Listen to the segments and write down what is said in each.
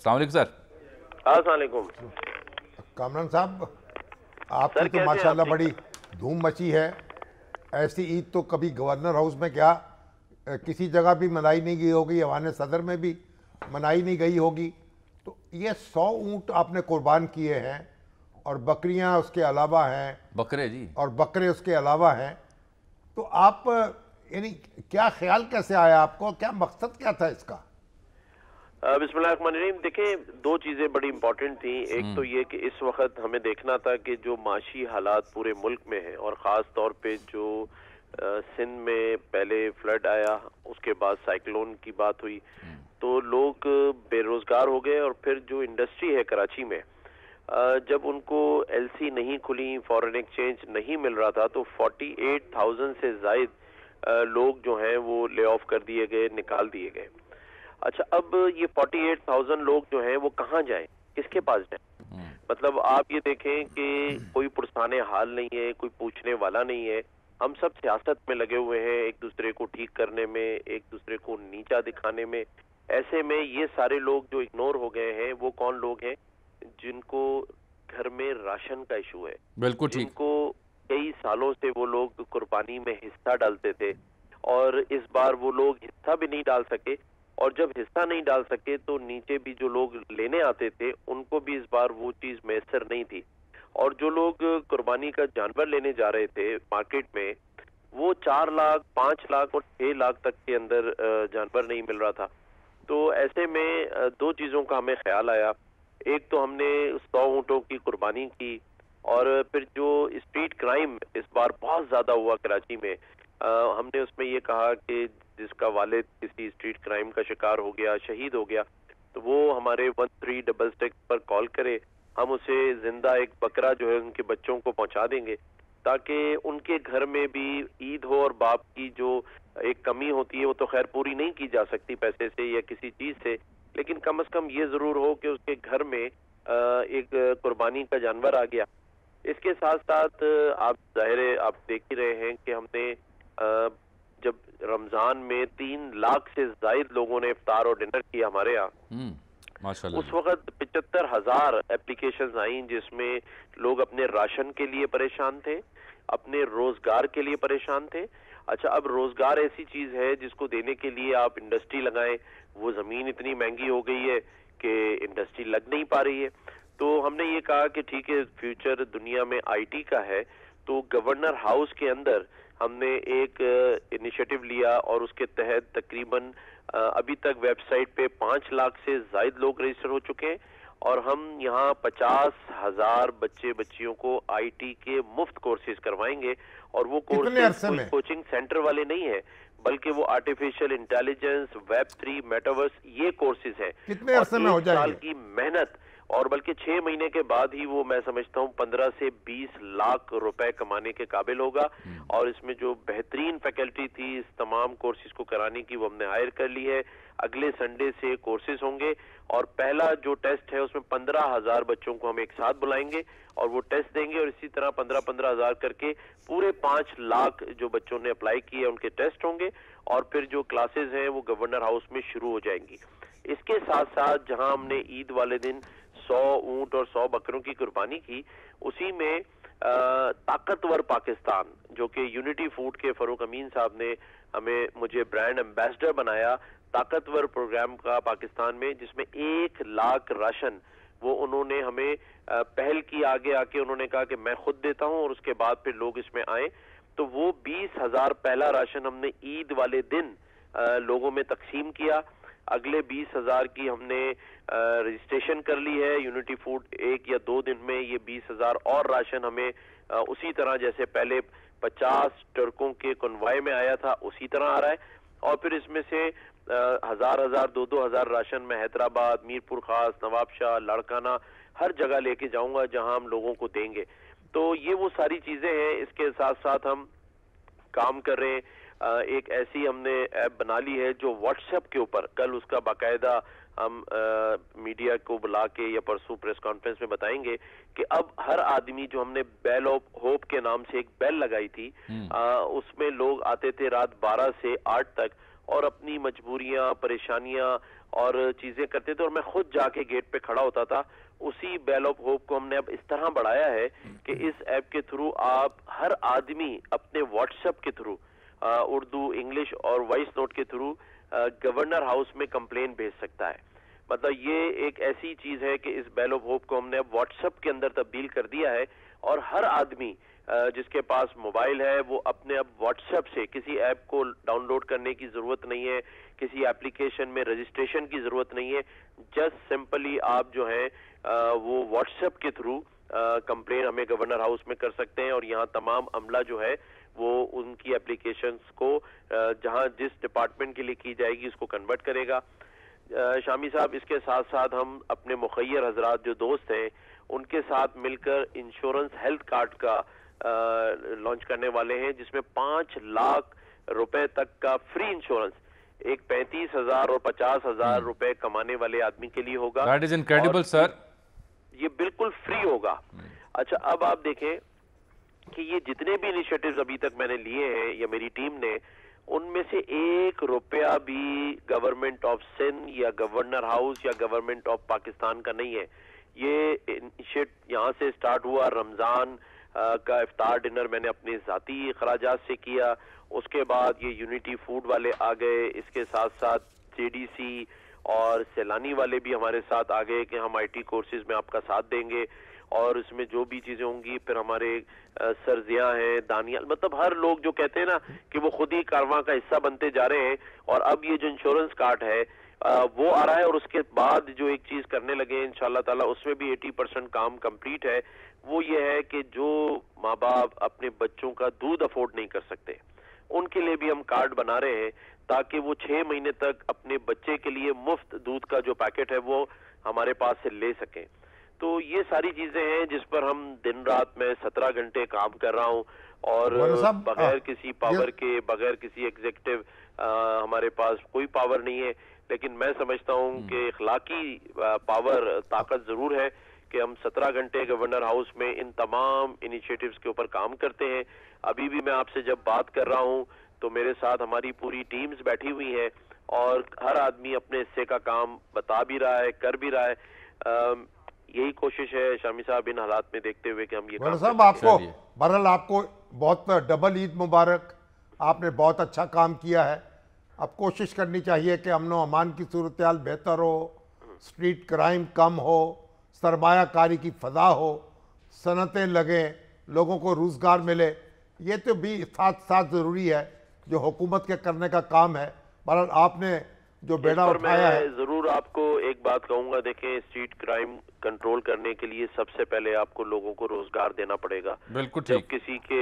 السلام علیکم سر۔ السلام علیکم کامران صاحب، آپ سر، کی تو کیسے ہیں ماشاءاللہ آپ؟ بڑی دھوم مچی ہے۔ ایسی عید تو کبھی گورنر ہاؤس میں کیا کسی جگہ بھی منائی نہیں گئی ہوگی، ایوان صدر میں بھی منائی نہیں گئی ہوگی۔ تو یہ 100 اونٹ آپ نے قربان کیے ہیں اور بکریاں اس کے علاوہ ہیں، بکرے جی، اور بکرے اس کے علاوہ ہیں، تو آپ یعنی کیا خیال کیسے آیا آپ کو؟ کیا مقصد کیا تھا اس کا؟ بسم اللہ الرحمن الرحیم۔ دیکھیں، دو چیزیں بڑی امپورٹنٹ تھیں۔ ایک تو یہ کہ اس وقت ہمیں دیکھنا تھا کہ جو معاشی حالات پورے ملک میں ہیں، اور خاص طور پہ جو سندھ میں پہلے فلڈ آیا، اس کے بعد سائیکلون کی بات ہوئی، تو لوگ بے روزگار ہو گئے۔ اور پھر جو انڈسٹری ہے کراچی میں، جب ان کو ایل سی نہیں کھلی، فورن ایکسچینج نہیں مل رہا تھا، تو 48,000 سے زائد لوگ جو ہیں وہ لے آف کر دیے گئے، نکال دیے گئے۔ اچھا، اب یہ 48,000 لوگ جو ہیں وہ کہاں جائیں، کس کے پاس جائیں؟ مطلب آپ یہ دیکھیں کہ کوئی پرسان حال نہیں ہے، کوئی پوچھنے والا نہیں ہے۔ ہم سب سیاست میں لگے ہوئے ہیں، ایک دوسرے کو ٹھیک کرنے میں، ایک دوسرے کو نیچا دکھانے میں۔ ایسے میں یہ سارے لوگ جو اگنور ہو گئے ہیں، وہ کون لوگ ہیں؟ جن کو گھر میں راشن کا ایشو ہے، بالکل جن ٹھیک۔ کو کئی سالوں سے وہ لوگ قربانی میں حصہ ڈالتے تھے، اور اس بار وہ لوگ حصہ بھی نہیں ڈال سکے۔ اور جب حصہ نہیں ڈال سکے تو نیچے بھی جو لوگ لینے آتے تھے ان کو بھی اس بار وہ چیز میسر نہیں تھی۔ اور جو لوگ قربانی کا جانور لینے جا رہے تھے مارکیٹ میں، وہ 4 لاکھ 5 لاکھ اور 6 لاکھ تک کے اندر جانور نہیں مل رہا تھا۔ تو ایسے میں دو چیزوں کا ہمیں خیال آیا۔ ایک تو ہم نے 100 اونٹوں کی قربانی کی، اور پھر جو اسٹریٹ کرائم اس بار بہت زیادہ ہوا کراچی میں، ہم نے اس میں یہ کہا کہ جس کا والد کسی اسٹریٹ کرائم کا شکار ہو گیا، شہید ہو گیا، تو وہ ہمارے 1366 پر کال کرے، ہم اسے زندہ ایک بکرا جو ہے ان کے بچوں کو پہنچا دیں گے، تاکہ ان کے گھر میں بھی عید ہو۔ اور باپ کی جو ایک کمی ہوتی ہے وہ تو خیر پوری نہیں کی جا سکتی پیسے سے یا کسی چیز سے، لیکن کم از کم یہ ضرور ہو کہ اس کے گھر میں ایک قربانی کا جانور آ گیا۔ اس کے ساتھ ساتھ آپ ظاہر ہے آپ دیکھ ہی رہے ہیں کہ ہم نے جب رمضان میں 3 لاکھ سے زائد لوگوں نے افطار اور ڈنر کیا ہمارے ہاں، ماشاءاللہ اس جی۔ وقت 75,000 اپلیکیشنز آئیں، جس میں لوگ اپنے راشن کے لیے پریشان تھے، اپنے روزگار کے لیے پریشان تھے۔ اچھا، اب روزگار ایسی چیز ہے جس کو دینے کے لیے آپ انڈسٹری لگائیں، وہ زمین اتنی مہنگی ہو گئی ہے کہ انڈسٹری لگ نہیں پا رہی ہے۔ تو ہم نے یہ کہا کہ ٹھیک ہے، فیوچر دنیا میں آئی ٹی کا ہے، تو گورنر ہاؤس کے اندر ہم نے ایک انیشیٹو لیا، اور اس کے تحت تقریباً ابھی تک ویب سائٹ پہ 5 لاکھ سے زائد لوگ رجسٹر ہو چکے ہیں، اور ہم یہاں 50,000 بچے بچیوں کو آئی ٹی کے مفت کورسز کروائیں گے۔ اور وہ کتنے کورسز عرصے کوئی میں؟ کوچنگ سینٹر والے نہیں ہیں، بلکہ وہ آرٹیفیشل انٹیلیجنس، ویب 3، میٹاورس، یہ کورسز ہیں۔ کتنے اور عرصے میں ہو 1 جائیں سال گے؟ کی محنت، اور بلکہ 6 مہینے کے بعد ہی وہ میں سمجھتا ہوں 15 سے 20 لاکھ روپے کمانے کے قابل ہوگا۔ اور اس میں جو بہترین فیکلٹی تھی اس تمام کورسز کو کرانے کی، وہ ہم نے ہائر کر لی ہے۔ اگلے سنڈے سے کورسز ہوں گے، اور پہلا جو ٹیسٹ ہے اس میں 15,000 بچوں کو ہم ایک ساتھ بلائیں گے اور وہ ٹیسٹ دیں گے، اور اسی طرح 15,000 کر کے پورے 5 لاکھ جو بچوں نے اپلائی کیے ان کے ٹیسٹ ہوں گے، اور پھر جو کلاسز ہیں وہ گورنر ہاؤس میں شروع ہو جائیں گی۔ اس کے ساتھ ساتھ جہاں ہم نے عید والے دن 100 اونٹ اور 100 بکروں کی قربانی کی، اسی میں طاقتور پاکستان، جو کہ یونٹی فوڈ کے فاروق امین صاحب نے مجھے برانڈ ایمبیسڈر بنایا طاقتور پروگرام کا پاکستان میں، جس میں 1 لاکھ راشن وہ انہوں نے ہمیں پہل کی، آگے آ کے انہوں نے کہا کہ میں خود دیتا ہوں، اور اس کے بعد پھر لوگ اس میں آئیں۔ تو وہ 20,000 پہلا راشن ہم نے عید والے دن لوگوں میں تقسیم کیا۔ اگلے 20,000 کی ہم نے رجسٹریشن کر لی ہے یونٹی فوڈ، 1 یا 2 دن میں یہ 20,000 اور راشن ہمیں اسی طرح جیسے پہلے 50 ٹرکوں کے کنوائے میں آیا تھا اسی طرح آ رہا ہے۔ اور پھر اس میں سے 1,000 2,000 راشن میں حیدرآباد، میر پور خاص، نواب شاہ، لاڑکانہ، ہر جگہ لے کے جاؤں گا جہاں ہم لوگوں کو دیں گے۔ تو یہ وہ ساری چیزیں ہیں۔ اس کے ساتھ ساتھ ہم کام کر رہے ہیں، ایک ایسی ہم نے ایپ بنا لی ہے جو واٹس ایپ کے اوپر، کل اس کا باقاعدہ ہم میڈیا کو بلا کے یا پرسوں پریس کانفرنس میں بتائیں گے کہ اب ہر آدمی، جو ہم نے بیل آف ہوپ کے نام سے ایک بیل لگائی تھی، اس میں لوگ آتے تھے رات 12 سے 8 تک، اور اپنی مجبوریاں، پریشانیاں اور چیزیں کرتے تھے، اور میں خود جا کے گیٹ پہ کھڑا ہوتا تھا. اسی بیل آف ہوپ کو ہم نے اب اس طرح بڑھایا ہے کہ اس ایپ کے تھرو آپ ہر آدمی اپنے واٹس ایپ کے تھرو اردو، انگلش اور وائس نوٹ کے تھرو گورنر ہاؤس میں کمپلین بھیج سکتا ہے. مطلب یہ ایک ایسی چیز ہے کہ اس بیل آف ہوپ کو ہم نے اب واٹس ایپ کے اندر تبدیل کر دیا ہے، اور ہر آدمی جس کے پاس موبائل ہے وہ اپنے اب واٹس ایپ سے، کسی ایپ کو ڈاؤن لوڈ کرنے کی ضرورت نہیں ہے، کسی اپلیکیشن میں رجسٹریشن کی ضرورت نہیں ہے. جسٹ سمپلی آپ جو ہے وہ واٹس ایپ کے تھرو کمپلین ہمیں گورنر ہاؤس میں کر سکتے ہیں، اور یہاں تمام عملہ جو ہے وہ ان کی اپلیکیشنز کو جہاں جس ڈپارٹمنٹ کے لیے کی جائے گی اس کو کنورٹ کرے گا. شامی صاحب، اس کے ساتھ ساتھ ہم اپنے مخیر حضرات جو دوست ہیں ان کے ساتھ مل کر انشورنس ہیلتھ کارڈ کا لانچ کرنے والے ہیں، جس میں 5 لاکھ روپے تک کا فری انشورنس ایک 35,000 اور 50,000 روپے کمانے والے آدمی کے لیے ہوگا. That is incredible, sir. یہ بالکل فری ہوگا. اچھا، اب آپ دیکھیں کہ یہ جتنے بھی انیشیٹیوز ابھی تک میں نے لیے ہیں یا میری ٹیم نے، ان میں سے 1 روپیہ بھی گورنمنٹ آف سندھ یا گورنر ہاؤس یا گورنمنٹ آف پاکستان کا نہیں ہے. یہ یہاں سے سٹارٹ ہوا. رمضان کا افطار ڈنر میں نے اپنے ذاتی اخراجات سے کیا، اس کے بعد یہ یونٹی فوڈ والے آ گئے، اس کے ساتھ ساتھ JDC اور سیلانی والے بھی ہمارے ساتھ آ گئے کہ ہم IT کورسز میں آپ کا ساتھ دیں گے، اور اس میں جو بھی چیزیں ہوں گی. پھر ہمارے سرزیاں ہیں، دانیال، مطلب ہر لوگ جو کہتے ہیں نا کہ وہ خود ہی کارواں کا حصہ بنتے جا رہے ہیں. اور اب یہ جو انشورنس کارڈ ہے وہ آ رہا ہے، اور اس کے بعد جو ایک چیز کرنے لگے ہیں انشاءاللہ تعالیٰ، اس میں بھی 80% کام کمپلیٹ ہے. وہ یہ ہے کہ جو ماں باپ اپنے بچوں کا دودھ افورڈ نہیں کر سکتے، ان کے لیے بھی ہم کارڈ بنا رہے ہیں تاکہ وہ 6 مہینے تک اپنے بچے کے لیے مفت دودھ کا جو پیکٹ ہے وہ ہمارے پاس سے لے سکیں. تو یہ ساری چیزیں ہیں جس پر ہم دن رات میں 17 گھنٹے کام کر رہا ہوں، اور بغیر کسی پاور کے، بغیر کسی ایگزیکٹو ہمارے پاس کوئی پاور نہیں ہے. لیکن میں سمجھتا ہوں کہ اخلاقی پاور، طاقت ضرور ہے کہ ہم 17 گھنٹے گورنر ہاؤس میں ان تمام انیشیٹیوز کے اوپر کام کرتے ہیں. ابھی بھی میں آپ سے جب بات کر رہا ہوں تو میرے ساتھ ہماری پوری ٹیمز بیٹھی ہوئی ہیں، اور ہر آدمی اپنے حصے کا کام بتا بھی رہا ہے، کر بھی رہا ہے. یہی کوشش ہے شامی صاحب ان حالات میں دیکھتے ہوئے کہ ہم یہ کام صاحب آپ کو بہرحال آپ کو بہت ڈبل عید مبارک. آپ نے بہت اچھا کام کیا ہے. اب کوشش کرنی چاہیے کہ امن و امان کی صورتحال بہتر ہو، سٹریٹ کرائم کم ہو، سرمایہ کاری کی فضا ہو، صنعتیں لگیں، لوگوں کو روزگار ملے. یہ تو بھی ساتھ ساتھ ضروری ہے جو حکومت کے کرنے کا کام ہے. بہرحال آپ نے جو بیڑا اٹھایا ہے. ضرور آپ کو ایک بات کہوں گا، دیکھیں اسٹریٹ کرائم کنٹرول کرنے کے لیے سب سے پہلے آپ کو لوگوں کو روزگار دینا پڑے گا. بالکل جب کسی کے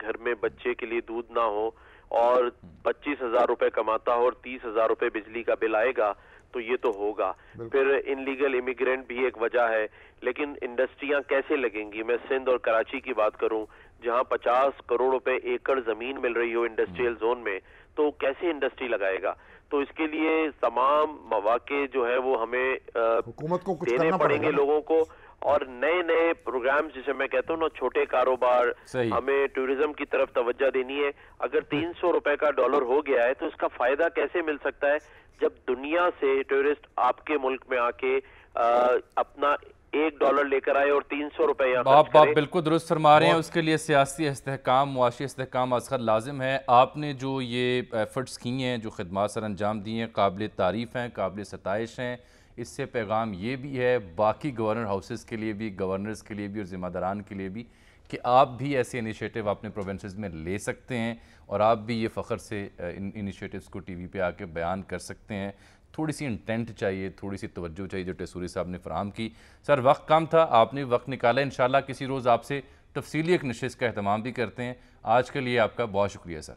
گھر میں بچے کے لیے دودھ نہ ہو اور 25,000 روپے کماتا ہو اور 30,000 روپے بجلی کا بل آئے گا تو یہ تو ہوگا. پھر انلیگل امیگرینٹ بھی ایک وجہ ہے. لیکن انڈسٹریاں کیسے لگیں گی؟ میں سندھ اور کراچی کی بات کروں جہاں 50 کروڑ روپے ایکڑ زمین مل رہی ہو انڈسٹریل زون میں، تو کیسے انڈسٹری لگائے گا؟ تو اس کے لیے تمام مواقع جو ہے وہ ہمیں حکومت کو کچھ دینے پڑیں گے لوگوں کو، اور نئے نئے پروگرامز جسے میں کہتا ہوں نا، چھوٹے کاروبار، ہمیں ٹورزم کی طرف توجہ دینی ہے. اگر 300 روپے کا ڈالر ہو گیا ہے تو اس کا فائدہ کیسے مل سکتا ہے جب دنیا سے ٹورسٹ آپ کے ملک میں آ کے اپنا $1 لے کر آئے اور 300 روپے یہاں خرچ کرے. آپ بالکل درست فرما رہے ہیں. اس کے لیے سیاسی استحکام، معاشی استحکام اصغر لازم ہے. آپ نے جو یہ ایفرٹس کی ہیں، جو خدمات سر انجام دی ہیں، قابل تعریف ہیں، قابل ستائش ہیں. اس سے پیغام یہ بھی ہے باقی گورنر ہاؤسز کے لیے بھی، گورنرز کے لیے بھی اور ذمہ داران کے لیے بھی کہ آپ بھی ایسے انیشیٹو اپنے پروونسز میں لے سکتے ہیں، اور آپ بھی یہ فخر سے ان انیشیٹوز کو ٹی وی پہ آ کے بیان کر سکتے ہیں. تھوڑی سی انٹینٹ چاہیے، تھوڑی سی توجہ چاہیے جو ٹیسوری صاحب نے فراہم کی. سر وقت کم تھا، آپ نے وقت نکالا. انشاءاللہ کسی روز آپ سے تفصیلی ایک نشست کا اہتمام بھی کرتے ہیں. آج کے لیے آپ کا بہت شکریہ سر.